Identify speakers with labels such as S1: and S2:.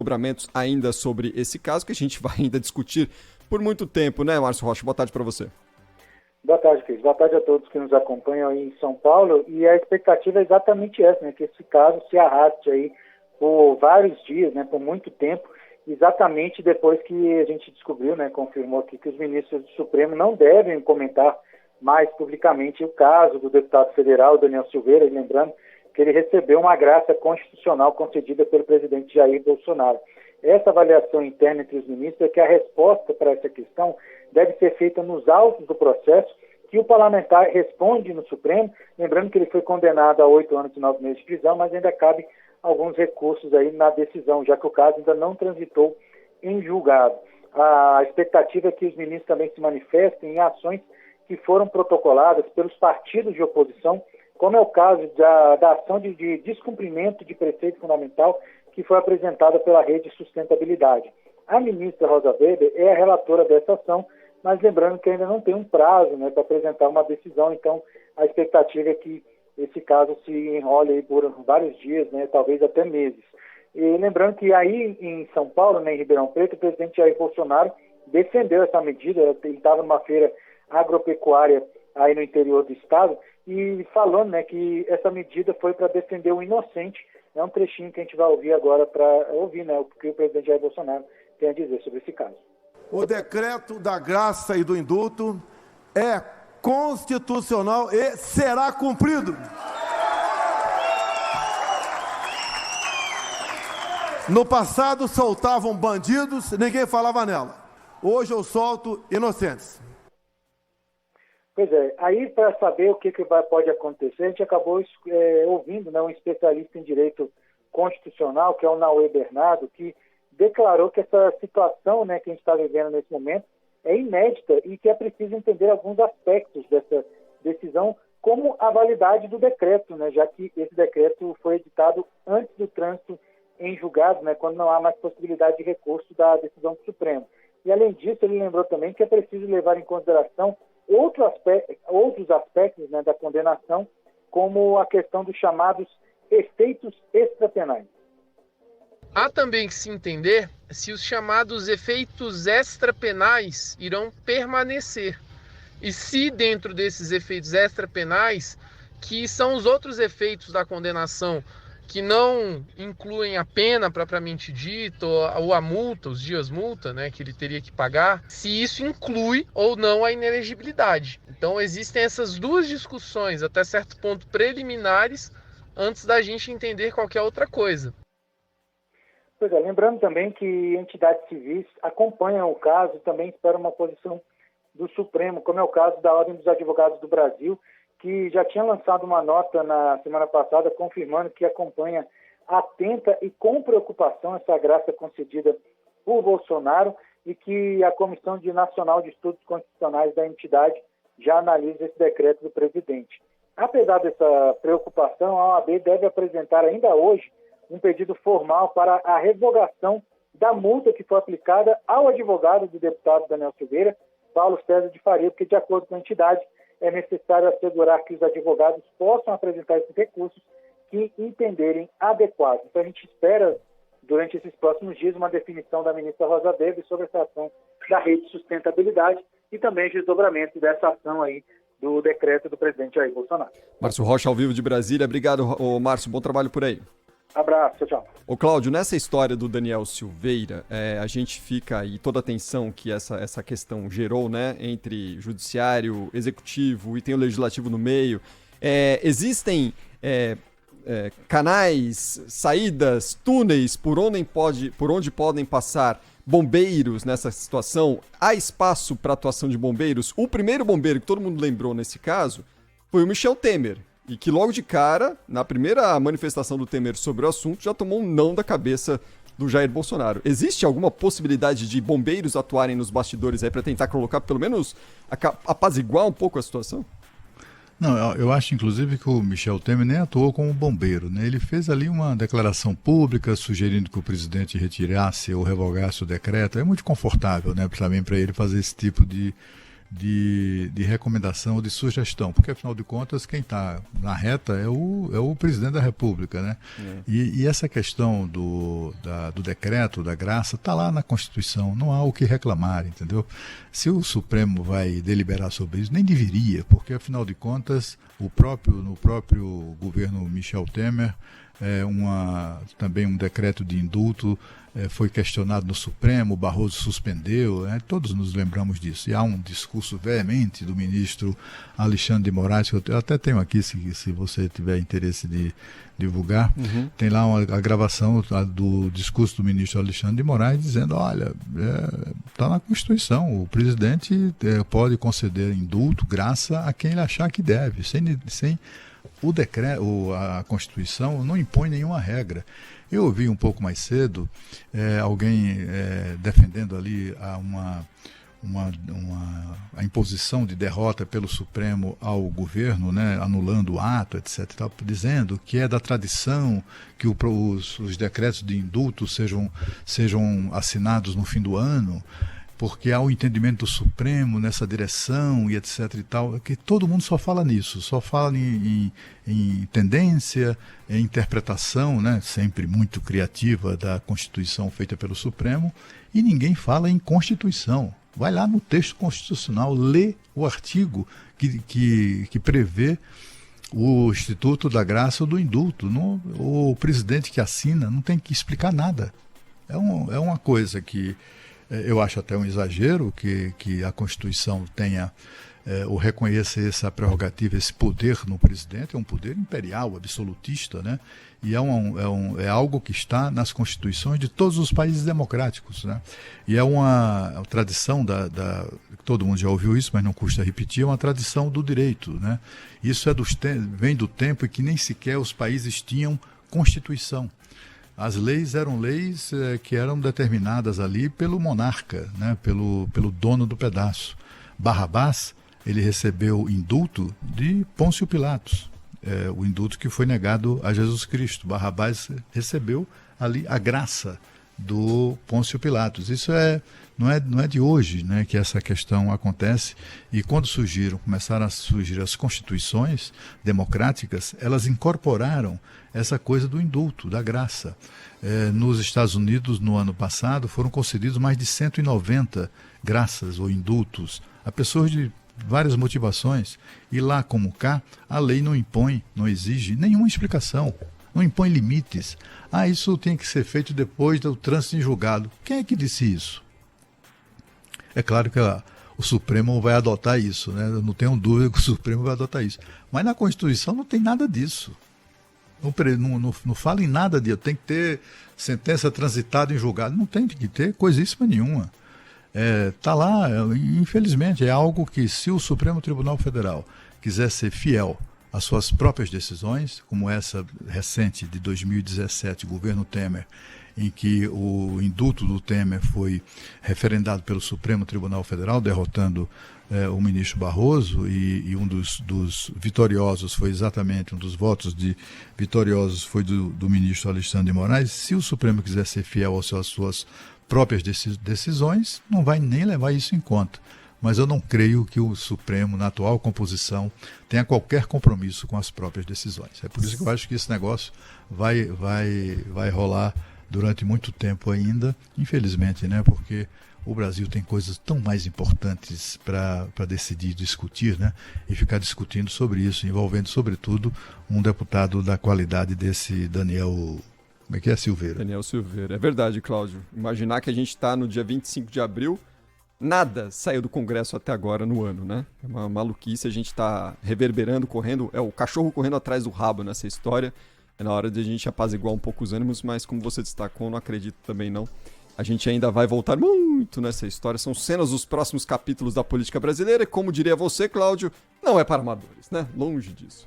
S1: desdobramentos ainda sobre esse caso, que a gente vai ainda discutir por muito tempo, né, Márcio Rocha? Boa tarde para você.
S2: Boa tarde, Cris. Boa tarde a todos que nos acompanham aí em São Paulo. E a expectativa é exatamente essa, né? Que esse caso se arraste aí por vários dias, né? Por muito tempo, exatamente depois que a gente descobriu, né? Confirmou aqui que os ministros do Supremo não devem comentar mais publicamente o caso do deputado federal Daniel Silveira, e lembrando que ele recebeu uma graça constitucional concedida pelo presidente Jair Bolsonaro. Essa avaliação interna entre os ministros é que a resposta para essa questão deve ser feita nos autos do processo, que o parlamentar responde no Supremo, lembrando que ele foi condenado a 8 anos e 9 meses de prisão, mas ainda cabe alguns recursos aí na decisão, já que o caso ainda não transitou em julgado. A expectativa é que os ministros também se manifestem em ações que foram protocoladas pelos partidos de oposição, como é o caso da ação de descumprimento de preceito fundamental que foi apresentada pela Rede Sustentabilidade. A ministra Rosa Weber é a relatora dessa ação, mas lembrando que ainda não tem um prazo, né, para apresentar uma decisão, então a expectativa é que esse caso se enrole aí por vários dias, né, talvez até meses. E lembrando que aí em São Paulo, né, em Ribeirão Preto, o presidente Jair Bolsonaro defendeu essa medida. Ele estava numa feira agropecuária aí no interior do estado e falando, né, que essa medida foi para defender o inocente. É um trechinho que a gente vai ouvir agora para ouvir, né, o que o presidente Jair Bolsonaro tem a dizer sobre esse caso.
S3: O decreto da graça e do indulto é constitucional e será cumprido. No passado soltavam bandidos, ninguém falava nela. Hoje eu solto inocentes.
S2: Pois é, aí para saber o que pode acontecer, a gente acabou ouvindo, né, um especialista em direito constitucional, que é o Naue Bernardo, que declarou que essa situação, né, que a gente está vivendo nesse momento é inédita e que é preciso entender alguns aspectos dessa decisão, como a validade do decreto, né, já que esse decreto foi editado antes do trânsito em julgado, né, quando não há mais possibilidade de recurso da decisão do Supremo. E, além disso, ele lembrou também que é preciso levar em consideração outros aspectos, né, da condenação, como a questão dos chamados efeitos extrapenais.
S4: Há também que se entender se os chamados efeitos extrapenais irão permanecer. E se dentro desses efeitos extrapenais, que são os outros efeitos da condenação, que não incluem a pena propriamente dita, ou a multa, os dias multa, né, que ele teria que pagar, se isso inclui ou não a inelegibilidade. Então existem essas duas discussões, até certo ponto preliminares, antes da gente entender qualquer outra coisa.
S2: Pois é, lembrando também que entidades civis acompanham o caso e também esperam uma posição do Supremo, como é o caso da Ordem dos Advogados do Brasil, que já tinha lançado uma nota na semana passada confirmando que acompanha atenta e com preocupação essa graça concedida por Bolsonaro e que a Comissão Nacional de Estudos Constitucionais da entidade já analisa esse decreto do presidente. Apesar dessa preocupação, a OAB deve apresentar ainda hoje um pedido formal para a revogação da multa que foi aplicada ao advogado do deputado Daniel Silveira, Paulo César de Faria, porque, de acordo com a entidade, é necessário assegurar que os advogados possam apresentar esses recursos que entenderem adequados. Então, a gente espera, durante esses próximos dias, uma definição da ministra Rosa Weber sobre essa ação da Rede Sustentabilidade e também os desdobramentos dessa ação aí do decreto do presidente Jair Bolsonaro.
S1: Márcio Rocha, ao vivo de Brasília. Obrigado, Márcio. Bom trabalho por aí.
S2: Abraço, tchau.
S1: Ô Cláudio, nessa história do Daniel Silveira, a gente fica aí, toda a tensão que essa questão gerou, né, entre judiciário, executivo e tem o legislativo no meio. Existem canais, saídas, túneis por onde podem passar bombeiros nessa situação? Há espaço para atuação de bombeiros? O primeiro bombeiro que todo mundo lembrou nesse caso foi o Michel Temer. E que logo de cara, na primeira manifestação do Temer sobre o assunto, já tomou um não da cabeça do Jair Bolsonaro. Existe alguma possibilidade de bombeiros atuarem nos bastidores aí para tentar colocar, pelo menos, apaziguar um pouco a situação?
S5: Não, eu acho inclusive que o Michel Temer nem atuou como bombeiro, né? Ele fez ali uma declaração pública sugerindo que o presidente retirasse ou revogasse o decreto. É muito confortável, né, também para ele fazer esse tipo de de recomendação ou de sugestão, porque afinal de contas quem está na reta é o presidente da República, né? E essa questão do decreto, da graça, está lá na Constituição, não há o que reclamar, entendeu? Se o Supremo vai deliberar sobre isso, nem deveria, porque afinal de contas no próprio governo Michel Temer, também um decreto de indulto foi questionado no Supremo, o Barroso suspendeu, todos nos lembramos disso. E há um discurso veemente do ministro Alexandre de Moraes, que eu até tenho aqui, se você tiver interesse de divulgar, tem lá a gravação do discurso do ministro Alexandre de Moraes dizendo, olha, está na Constituição, o presidente pode conceder indulto, graça a quem ele achar que deve, sem o decreto, a Constituição não impõe nenhuma regra. Eu ouvi um pouco mais cedo alguém defendendo ali a imposição de derrota pelo Supremo ao governo, né, anulando o ato, etc., dizendo que é da tradição que os decretos de indulto sejam assinados no fim do ano, porque há o entendimento do Supremo nessa direção e etc e tal, que todo mundo só fala nisso, só fala em tendência, em interpretação, né, sempre muito criativa da Constituição feita pelo Supremo, e ninguém fala em Constituição. Vai lá no texto constitucional, lê o artigo que prevê o Instituto da Graça ou do Indulto. O presidente que assina não tem que explicar nada. É uma coisa que eu acho até um exagero que a Constituição tenha ou reconheça essa prerrogativa, esse poder no presidente. É um poder imperial, absolutista, né? E é algo que está nas constituições de todos os países democráticos, né? E é uma tradição todo mundo já ouviu isso, mas não custa repetir, é uma tradição do direito, né? Isso vem do tempo em que nem sequer os países tinham Constituição. As leis eram leis que eram determinadas ali pelo monarca, né? pelo dono do pedaço. Barrabás, ele recebeu indulto de Pôncio Pilatos, o indulto que foi negado a Jesus Cristo. Barrabás recebeu ali a graça do Pôncio Pilatos. Isso não é de hoje, né, que essa questão acontece, e quando começaram a surgir as constituições democráticas, elas incorporaram essa coisa do indulto, da graça. Nos Estados Unidos, no ano passado, foram concedidos mais de 190 graças ou indultos a pessoas de várias motivações, e lá como cá, a lei não impõe, não exige nenhuma explicação, não impõe limites. Isso tem que ser feito depois do trânsito em julgado. Quem é que disse isso? É claro que o Supremo vai adotar isso, né? Eu não tenho dúvida que o Supremo vai adotar isso. Mas na Constituição não tem nada disso. Não fala em nada disso. Tem que ter sentença transitada em julgado. Não tem que ter coisíssima nenhuma. Está lá, infelizmente, é algo que, se o Supremo Tribunal Federal quiser ser fiel às suas próprias decisões, como essa recente de 2017, governo Temer, em que o indulto do Temer foi referendado pelo Supremo Tribunal Federal, derrotando o ministro Barroso, e um dos vitoriosos foi exatamente, um dos votos vitoriosos foi do ministro Alexandre de Moraes. Se o Supremo quiser ser fiel às suas próprias decisões, não vai nem levar isso em conta. Mas eu não creio que o Supremo, na atual composição, tenha qualquer compromisso com as próprias decisões. É por isso que eu acho que esse negócio vai rolar durante muito tempo ainda, infelizmente, né? Porque o Brasil tem coisas tão mais importantes para decidir, discutir, né? E ficar discutindo sobre isso, envolvendo, sobretudo, um deputado da qualidade desse Daniel... Como é que é, Silveira?
S1: Daniel Silveira. É verdade, Cláudio. Imaginar que a gente está no dia 25 de abril, nada saiu do Congresso até agora no ano, né? É uma maluquice, a gente está reverberando, correndo, o cachorro correndo atrás do rabo nessa história. É na hora de a gente apaziguar um pouco os ânimos, mas como você destacou, não acredito também não. A gente ainda vai voltar muito nessa história, são cenas dos próximos capítulos da política brasileira e, como diria você, Cláudio, não é para amadores, né? Longe disso.